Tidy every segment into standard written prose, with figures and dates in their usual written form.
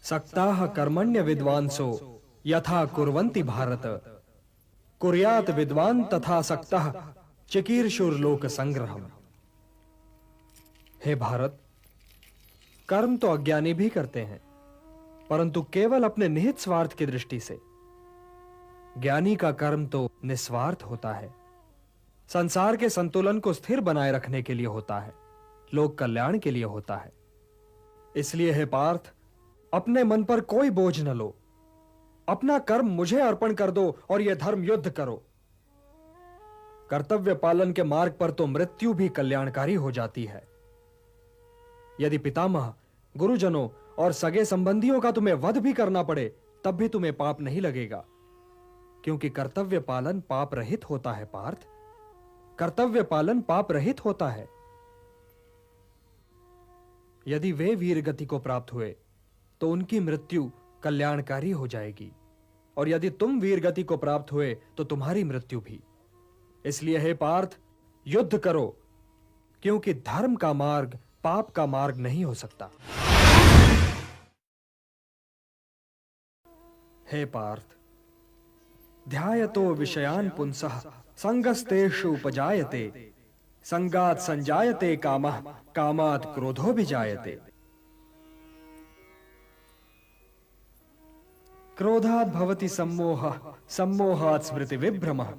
सक्ताः कर्मण्य विद्वांसो यथा कुर्वन्ति भारत, कुर्यात विद्वान तथा सक्तः चिकीर्षुर्लोक संग्रहम। हे भारत, कर्म तो अज्ञानी भी करते हैं, परंतु केवल अपने निहित स्वार्थ की दृष्टि से। ज्ञानी का कर्म तो निस्वार्थ होता है, संसार के संतुलन को स्थिर बनाए रखने के लिए होता है, लोक कल्याण के लिए होता है। इसलिए हे पार्थ, अपने मन पर कोई बोझ न लो, अपना कर्म मुझे अर्पण कर दो और यह धर्म युद्ध करो। कर्तव्य पालन के मार्ग पर तो मृत्यु भी कल्याणकारी हो जाती है। यदि पितामह, गुरुजनों और सगे संबंधियों का तुम्हें वध भी करना पड़े, तब भी तुम्हें पाप नहीं लगेगा, क्योंकि कर्तव्य पालन पाप रहित होता है पार्थ। कर्तव्य पालन पाप रहित होता है। यदि वे वीर गति को प्राप्त हुए तो उनकी मृत्यु कल्याणकारी हो जाएगी, और यदि तुम वीर गति को प्राप्त हुए तो तुम्हारी मृत्यु भी। इसलिए हे पार्थ, युद्ध करो, क्योंकि धर्म का मार्ग पाप का मार्ग नहीं हो सकता। हे पार्थ, ध्यायतो विषयान् पुंसः संगस्तेषु उपजायते, संगात् संजायते कामः, कामात् क्रोधो विजायते। क्रोधात् भवति सम्मोहः, सम्मोहात् स्मृति विभ्रमः,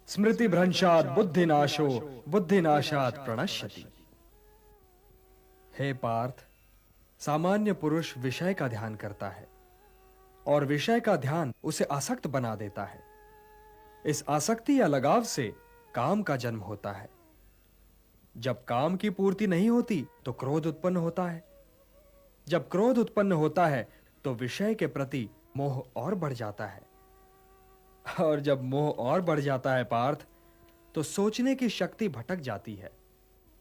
स्मृति भ्रंशात् बुद्धिनाशो, बुद्धिनाशात् प्रणश्यति। हे पार्थ, सामान्य पुरुष विषय का ध्यान करता है और विषय का ध्यान उसे आसक्त बना देता है। इस आसक्ति या लगाव से काम का जन्म होता है। जब काम की पूर्ति नहीं होती तो क्रोध उत्पन्न होता है। जब क्रोध उत्पन्न होता है तो विषय के प्रति मोह और बढ़ जाता है, और जब मोह और बढ़ जाता है पार्थ, तो सोचने की शक्ति भटक जाती है।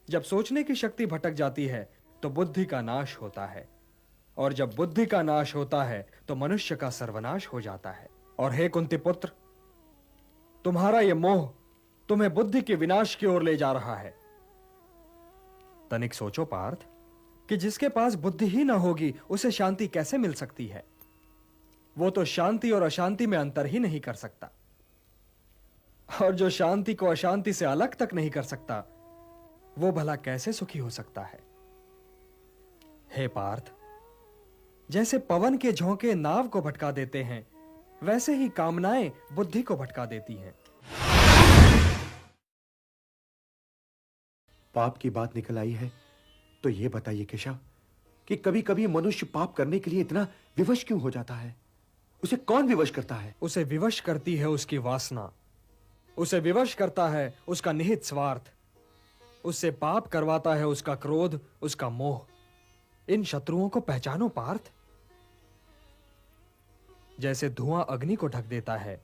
जब सोचने की शक्ति भटक जाती है तो बुद्धि का नाश होता है, और जब बुद्धि का नाश होता है तो मनुष्य का सर्वनाश हो जाता है। और हे कुंती पुत्र, तुम्हारा यह मोह तुम्हें बुद्धि के विनाश की ओर ले जा रहा है। तनिक सोचो पार्थ, कि जिसके पास बुद्धि ही ना होगी उसे शांति कैसे मिल सकती है? वो तो शांति और अशांति में अंतर ही नहीं कर सकता, और जो शांति को अशांति से अलग तक नहीं कर सकता, वो भला कैसे सुखी हो सकता है? हे पार्थ, जैसे पवन के झोंके नाव को भटका देते हैं, वैसे ही कामनाएं बुद्धि को भटका देती हैं। पाप की बात निकल आई है तो यह बताइए केशव कि कभी-कभी मनुष्य पाप करने के लिए इतना विवश क्यों हो जाता है? उसे कौन विवश करता है? उसे विवश करती है उसकी वासना, उसे विवश करता है उसका निहित स्वार्थ, उससे पाप करवाता है उसका क्रोध, उसका मोह। इन शत्रुओं को पहचानो पार्थ। जैसे धुआं अग्नि को ढक देता है,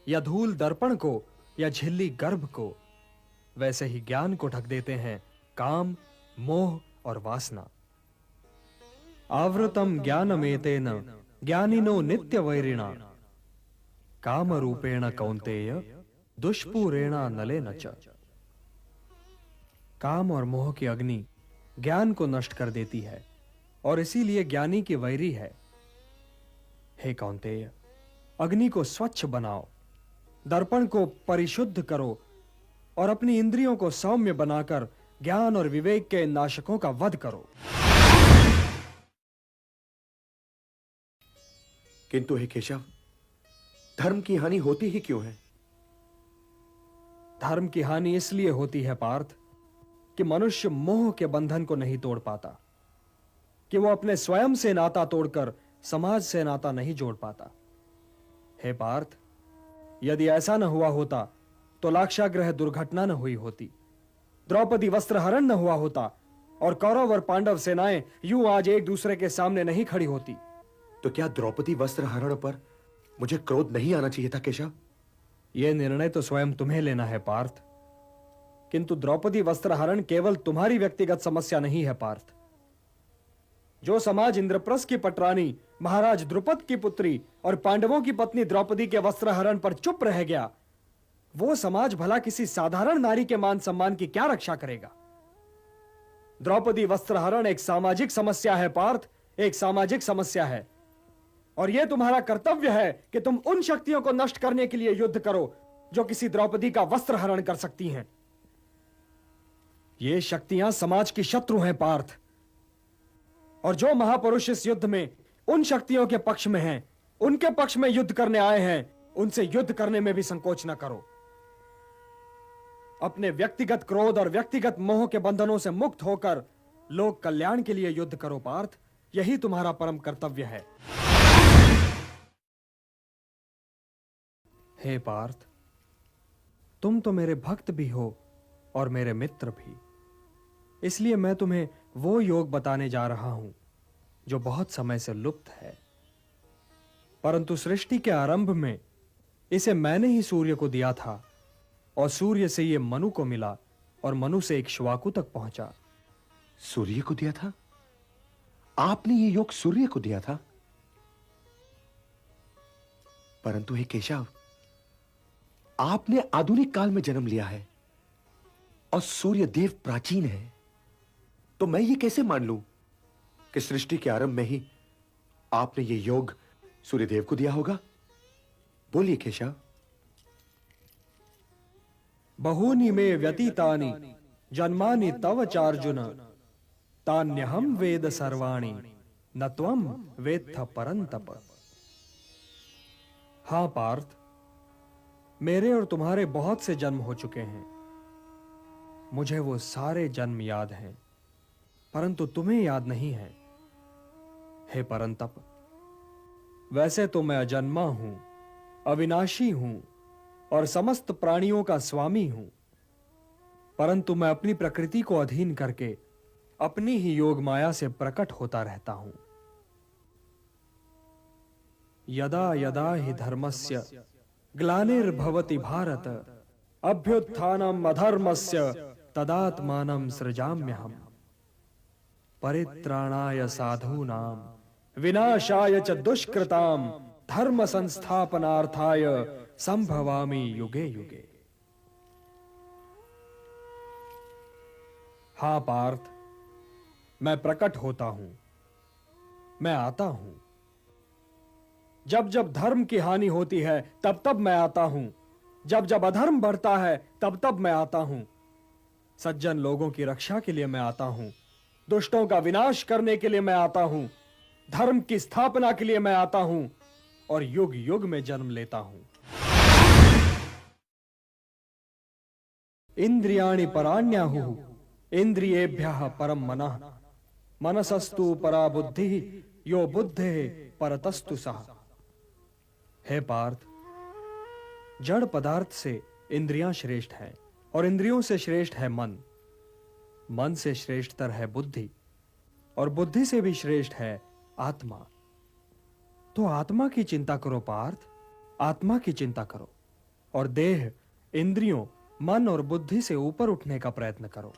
या धूल दर्पण को, या झिल्ली गर्भ को, वैसे ही ज्ञान को ढक देते हैं काम, मोह और वासना। आवृतम ज्ञानमेतेन ज्ञानिनो नित्य वैरिणा, काम रूपेण कौन्तेय दुष्पूरेण नलेन च। काम और मोह की अग्नि ज्ञान को नष्ट कर देती है, और इसीलिए ज्ञानी की वैरी है। हे कौन्तेय, अग्नि को स्वच्छ बनाओ, दर्पण को परिशुद्ध करो, और अपनी इंद्रियों को सौम्य बनाकर ज्ञान और विवेक के नाशकों का वध करो। किंतु हे केशव, धर्म की हानि होती ही क्यों है? धर्म की हानि इसलिए होती है पार्थ कि मनुष्य मोह के बंधन को नहीं तोड़ पाता, कि वो अपने स्वयं से नाता तोड़कर समाज से नाता नहीं जोड़ पाता। हे पार्थ, यदि ऐसा न हुआ होता तो लाक्षागृह दुर्घटना न हुई होती, द्रौपदी वस्त्रहरण न हुआ होता, और कौरव और पांडव सेनाएं यूं आज एक दूसरे के सामने नहीं खड़ी होती। तो क्या द्रौपदी वस्त्रहरण पर मुझे क्रोध नहीं आना चाहिए था केशव? यह निर्णय तो स्वयं तुम्हें लेना है पार्थ, किंतु द्रौपदी वस्त्रहरण केवल तुम्हारी व्यक्तिगत समस्या नहीं है पार्थ। जो समाज इंद्रप्रस्थ की पटरानी महाराज द्रुपद की पुत्री और पांडवों की पत्नी द्रौपदी के वस्त्रहरण पर चुप रह गया, वो समाज भला किसी साधारण नारी के मान सम्मान की क्या रक्षा करेगा? द्रौपदी वस्त्रहरण एक सामाजिक समस्या है पार्थ, एक सामाजिक समस्या है। और यह तुम्हारा कर्तव्य है कि तुम उन शक्तियों को नष्ट करने के लिए युद्ध करो जो किसी द्रौपदी का वस्त्र हरण कर सकती हैं। ये शक्तियां समाज की शत्रु हैं पार्थ, और जो महापुरुष इस युद्ध में उन शक्तियों के पक्ष में हैं, उनके पक्ष में युद्ध करने आए हैं, उनसे युद्ध करने में भी संकोच न करो। अपने व्यक्तिगत क्रोध और व्यक्तिगत मोह के बंधनों से मुक्त होकर लोक कल्याण के लिए युद्ध करो पार्थ, यही तुम्हारा परम कर्तव्य है। हे पार्थ, तुम तो मेरे भक्त भी हो और मेरे मित्र भी, इसलिए मैं तुम्हें वो योग बताने जा रहा हूं जो बहुत समय से लुप्त है, परंतु सृष्टि के आरंभ में इसे मैंने ही सूर्य को दिया था, और सूर्य से ये मनु को मिला, और मनु से इक्ष्वाकु तक पहुंचा। सूर्य को दिया था? आपने ये योग सूर्य को दिया था? परंतु हे केशव, आपने आधुनिक काल में जन्म लिया है और सूर्य देव प्राचीन है, तो मैं ये कैसे मान लूं कि सृष्टि के आरंभ में ही आपने ये योग सूर्यदेव को दिया होगा? बोलिए केशव। बहूनि मे व्यतीतानि जन्मानि तव चार्जुन, तान्यहं वेद सर्वाणि न त्वं वेत्थ परंतप। हां पार्थ, मेरे और तुम्हारे बहुत से जन्म हो चुके हैं, मुझे वो सारे जन्म याद हैं, परंतु तुम्हें याद नहीं है। हे परंतप, वैसे तो मैं अजन्मा हूं, अविनाशी हूं और समस्त प्राणियों का स्वामी हूं, परंतु मैं अपनी प्रकृति को अधीन करके अपनी ही योग माया से प्रकट होता रहता हूं। यदा यदा हि धर्मस्य ग्लानिर्भवति भारत, अभ्युत्थानम् अधर्मस्य तदात्मानं सृजाम्यहम्। परित्राणाय साधूनां विनाशाय च दुष्कृतां, धर्म संस्थापनार्थाय संभवामि युगे युगे। हां पार्थ, मैं प्रकट होता हूं, मैं आता हूं। जब जब धर्म की हानि होती है तब तब मैं आता हूं, जब जब अधर्म बढ़ता है तब तब मैं आता हूं। सज्जन लोगों की रक्षा के लिए मैं आता हूं, दुष्टों का विनाश करने के लिए मैं आता हूं, धर्म की स्थापना के लिए मैं आता हूं, और युग युग में जन्म लेता हूं। इंद्रियाणि पराण्याहुः इंद्रियेभ्यः परम मनः, मनसस्तु परा बुद्धिः यो बुद्धेः परतस्तु सः। हे पार्थ, जड़ पदार्थ से इंद्रियां श्रेष्ठ हैं, और इंद्रियों से श्रेष्ठ है मन, मन से श्रेष्ठतर है बुद्धि, और बुद्धि से भी श्रेष्ठ है आत्मा। तो आत्मा की चिंता करो पार्थ, आत्मा की चिंता करो, और देह, इंद्रियों, मन और बुद्धि से ऊपर उठने का प्रयत्न करो।